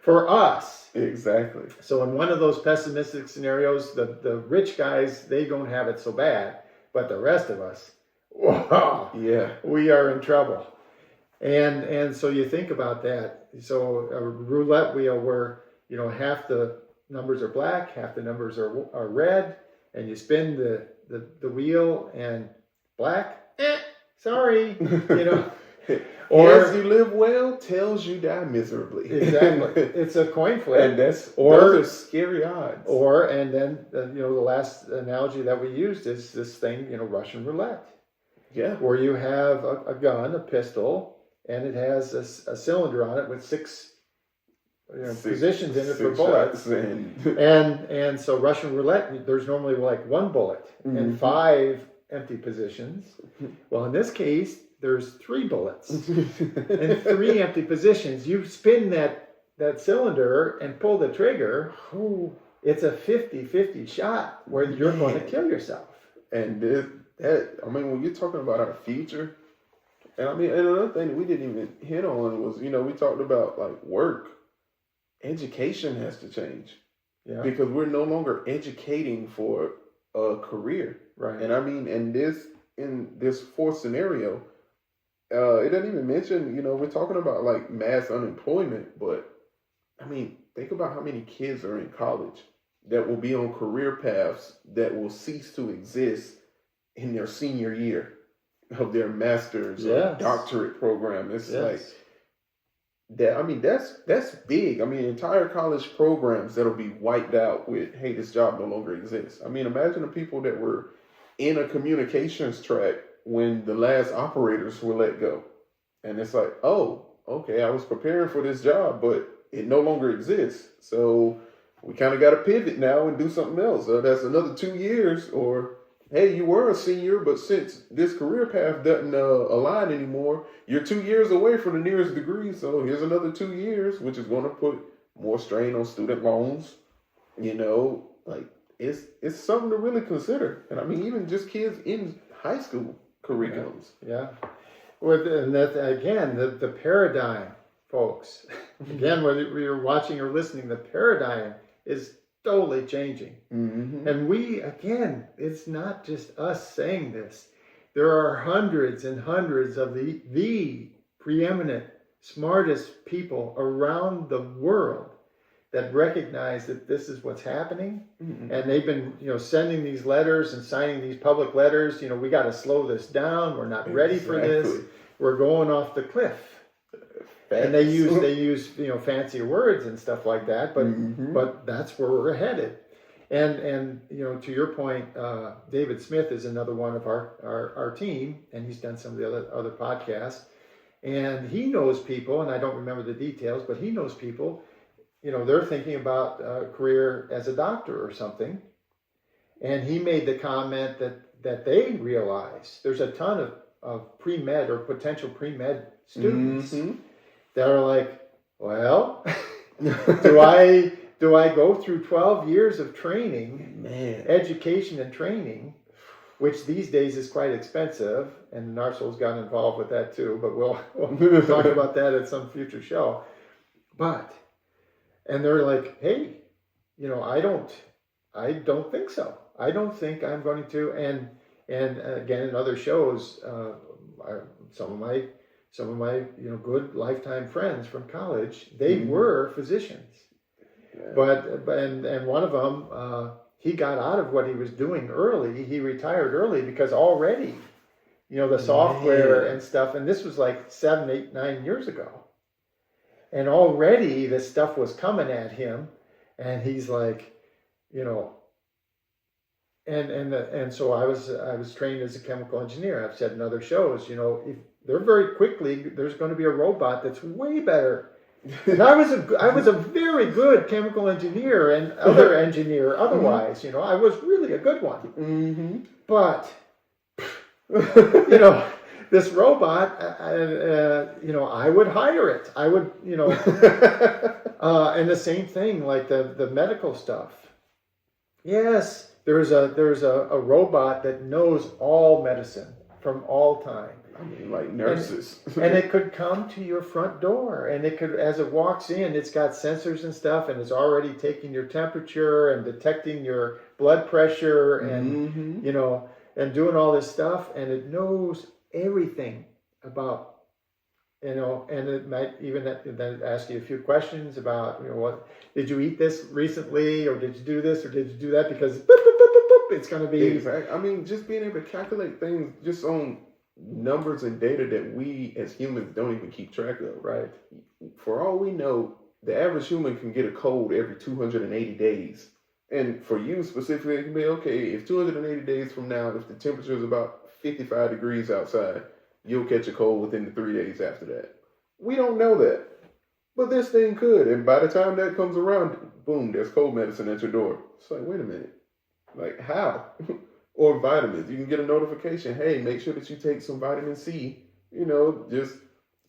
for us. Exactly. So in one of those pessimistic scenarios, the rich guys, they don't have it so bad, but the rest of us, wow, yeah, we are in trouble. And so you think about that. So a roulette wheel where, half the numbers are black, half the numbers are red, and you spin the wheel and black, sorry, Or as you live well, tells you die miserably. Exactly. It's a coin flip. And those are scary odds. And then, the last analogy that we used is this thing, Russian roulette. Yeah. Where you have a gun, a pistol, and it has a cylinder on it with six positions in it for bullets. And so Russian roulette, there's normally like one bullet and 5 empty positions. Well, in this case, there's 3 bullets and 3 empty positions. You spin that cylinder and pull the trigger. It's a 50-50 shot where you're going to kill yourself. And when you're talking about our future, and another thing we didn't even hit on was, we talked about like work. Education has to change. Yeah. Because we're no longer educating for a career. Right. And in this fourth scenario, it doesn't even mention, we're talking about like mass unemployment, but think about how many kids are in college that will be on career paths that will cease to exist in their senior year of their master's or doctorate program. It's like that. That's big. Entire college programs that'll be wiped out with, hey, this job no longer exists. Imagine the people that were in a communications track when the last operators were let go. And it's like, oh, okay, I was preparing for this job, but it no longer exists. So we kind of got to pivot now and do something else. That's another 2 years, or hey, you were a senior, but since this career path doesn't align anymore, you're 2 years away from the nearest degree. So here's another 2 years, which is going to put more strain on student loans. Like it's something to really consider. And I mean, even just kids in high school curriculums. Yeah. And that again, the paradigm, folks. Again, whether you're watching or listening, the paradigm is totally changing. Mm-hmm. And we, again, it's not just us saying this. There are hundreds and hundreds of the preeminent, smartest people around the world that recognize that this is what's happening. Mm-hmm. And they've been, sending these letters and signing these public letters. We got to slow this down. We're not ready for this. We're going off the cliff. And they use fancier words and stuff like that, but that's where we're headed. And to your point, David Smith is another one of our team, and he's done some of the other podcasts. And he knows people, and I don't remember the details, but he knows people. They're thinking about a career as a doctor or something, and he made the comment that they realize there's a ton of pre-med or potential pre-med students. Mm-hmm. That are like, well, do I go through 12 years of training, education and training, which these days is quite expensive, and Narsol's gotten involved with that too, but we'll talk about that at some future show. And they're like, hey, I don't think so. I don't think I'm going to. And again, in other shows, some of my good lifetime friends from college, they were physicians. Yeah. But one of them, he got out of what he was doing early. He retired early because already, the software and stuff, and this was like 7, 8, 9 years ago. And already this stuff was coming at him, and he's like, and so I was trained as a chemical engineer. I've said in other shows, if they're very quickly, there's going to be a robot that's way better. And I was a very good chemical engineer and other engineer otherwise, I was really a good one. Mm-hmm. But, this robot, I would hire it. I would, and the same thing, like the medical stuff. Yes, there's a robot that knows all medicine from all time. I mean, like nurses. And it could come to your front door, and it could, as it walks in, it's got sensors and stuff, and it's already taking your temperature and detecting your blood pressure and, and doing all this stuff, and it knows everything about, and it might even then ask you a few questions about, what, did you eat this recently, or did you do this, or did you do that, because it's going to be... Exactly. I mean, just being able to calculate things just on numbers and data that we as humans don't even keep track of. Right. For all we know, the average human can get a cold every 280 days. And for you specifically, it can be, okay, if 280 days from now, if the temperature is about 55 degrees outside, you'll catch a cold within the 3 days after that. We don't know that. But this thing could. And by the time that comes around, boom, there's cold medicine at your door. It's like, wait a minute. Like, how? Or vitamins. You can get a notification, hey, make sure that you take some vitamin C. Just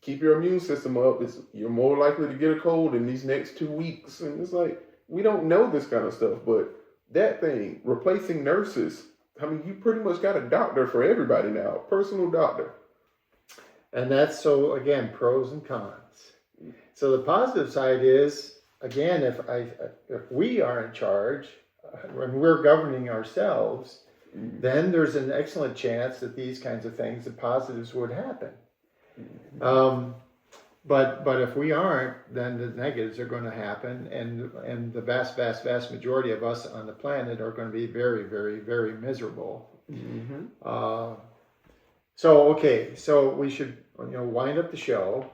keep your immune system up. You're more likely to get a cold in these next 2 weeks. And it's like, we don't know this kind of stuff. But that thing, replacing nurses, I mean, you pretty much got a doctor for everybody now, a personal doctor. And that's, so again, pros and cons. So the positive side is, again, if we are in charge, when we're governing ourselves, then there's an excellent chance that these kinds of things, the positives, would happen. But if we aren't, then the negatives are going to happen, and the vast majority of us on the planet are going to be very, very, very miserable. Mm-hmm. So we should wind up the show.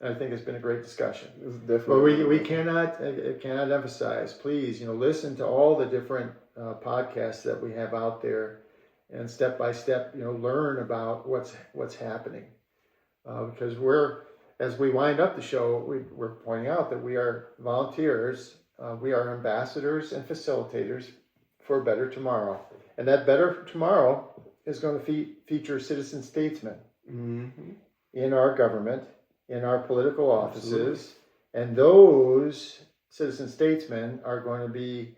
I think it's been a great discussion. But we cannot emphasize, please, listen to all the different podcasts that we have out there, and step by step, learn about what's happening, because we're as we wind up the show, we're pointing out that we are volunteers, we are ambassadors and facilitators for a better tomorrow. And that better tomorrow is going to feature citizen statesmen in our government, in our political offices. And those citizen statesmen are going to be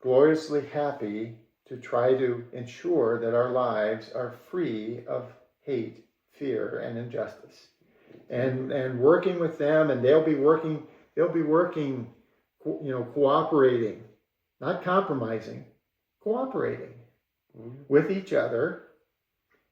gloriously happy to try to ensure that our lives are free of hate, fear, and injustice. And working with them, and they'll be working, cooperating, not compromising, cooperating with each other,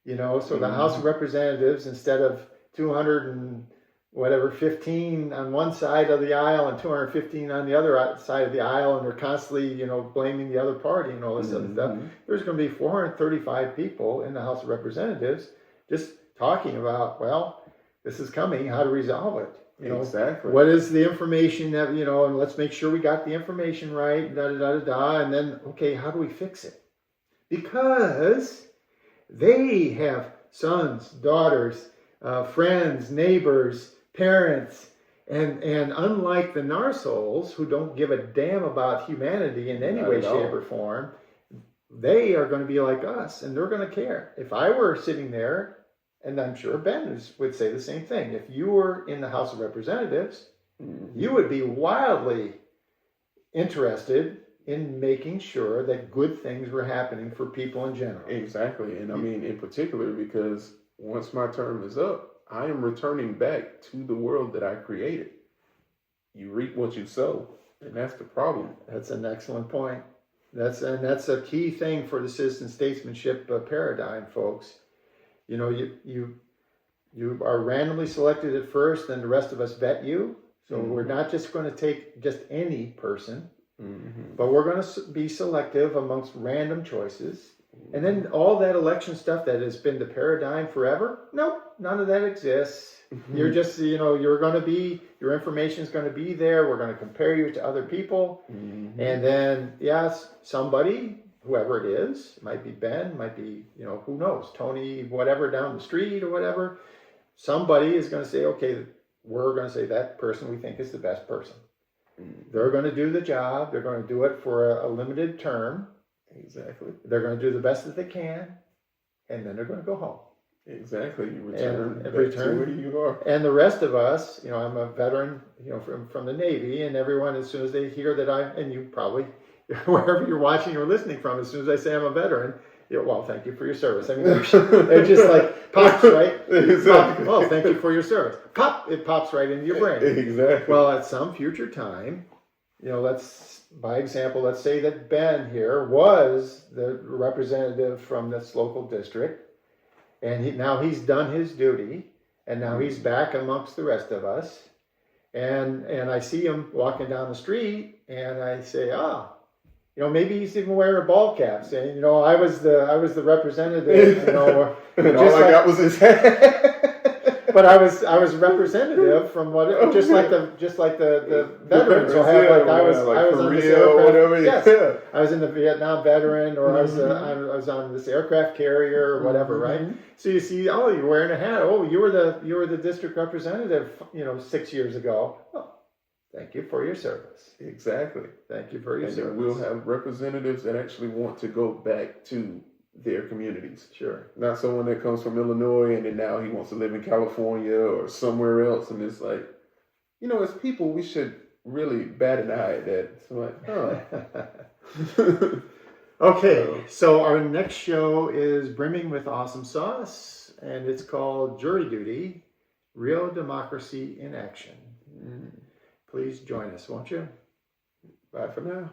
so the House of Representatives, instead of 215 on one side of the aisle and 215 on the other side of the aisle, and they're constantly, blaming the other party and all this other stuff. There's going to be 435 people in the House of Representatives just talking about, well, this is coming, how to resolve it. Exactly. What is the information that, and let's make sure we got the information right, and then, okay, how do we fix it? Because they have sons, daughters, friends, neighbors, parents, and unlike the narsoles who don't give a damn about humanity in any way, shape, or form, they are going to be like us, and they're going to care. If I were sitting there, and I'm sure Ben would say the same thing, if you were in the House of Representatives, you would be wildly interested in making sure that good things were happening for people in general. Exactly. And I mean, in particular, because once my term is up, I am returning back to the world that I created. You reap what you sow, and that's the problem. That's an excellent point. That's a key thing for the citizen statesmanship paradigm, folks. You are randomly selected at first, then the rest of us vet you. So we're not just going to take just any person, but we're going to be selective amongst random choices. And then all that election stuff that has been the paradigm forever, nope, none of that exists. You're just, you're going to be, your information is going to be there. We're going to compare you to other people. And then, yes, somebody, whoever it is, might be Ben, might be, who knows, Tony, whatever, down the street or whatever. Somebody is going to say, okay, we're going to say that person we think is the best person. They're going to do the job. They're going to do it for a limited term. Exactly. They're going to do the best that they can, and then they're going to go home. Exactly. You return and back to where you are. And the rest of us, I'm a veteran, from the Navy, and everyone, as soon as they hear that and you probably, wherever you're watching or listening from, as soon as I say I'm a veteran, well, thank you for your service. I mean, they're just like pops, right? Exactly. Pop, oh, thank you for your service. Pop, it pops right into your brain. Exactly. Well, at some future time, by example, let's say that Ben here was the representative from this local district, and now he's done his duty, and now he's back amongst the rest of us, and I see him walking down the street, and I say, maybe he's even wearing a ball cap, saying, I was the representative, and all I got was his hat. But I was representative from just like the veterans will have, I was on this aircraft. Yes, I was in the Vietnam veteran, or I was on this aircraft carrier or whatever, right? So you see, you're wearing a hat. Oh, you were the district representative, 6 years ago. Oh, thank you for your service. Exactly. Thank you for your service. And we'll have representatives that actually want to go back to their communities. Sure. Not someone that comes from Illinois and then now he wants to live in California or somewhere else, and it's like, as people, we should really bat an eye at that. It's like, Okay, so our next show is brimming with awesome sauce, and it's called Jury Duty, Real Democracy in Action. Please join us, won't you? Bye for now.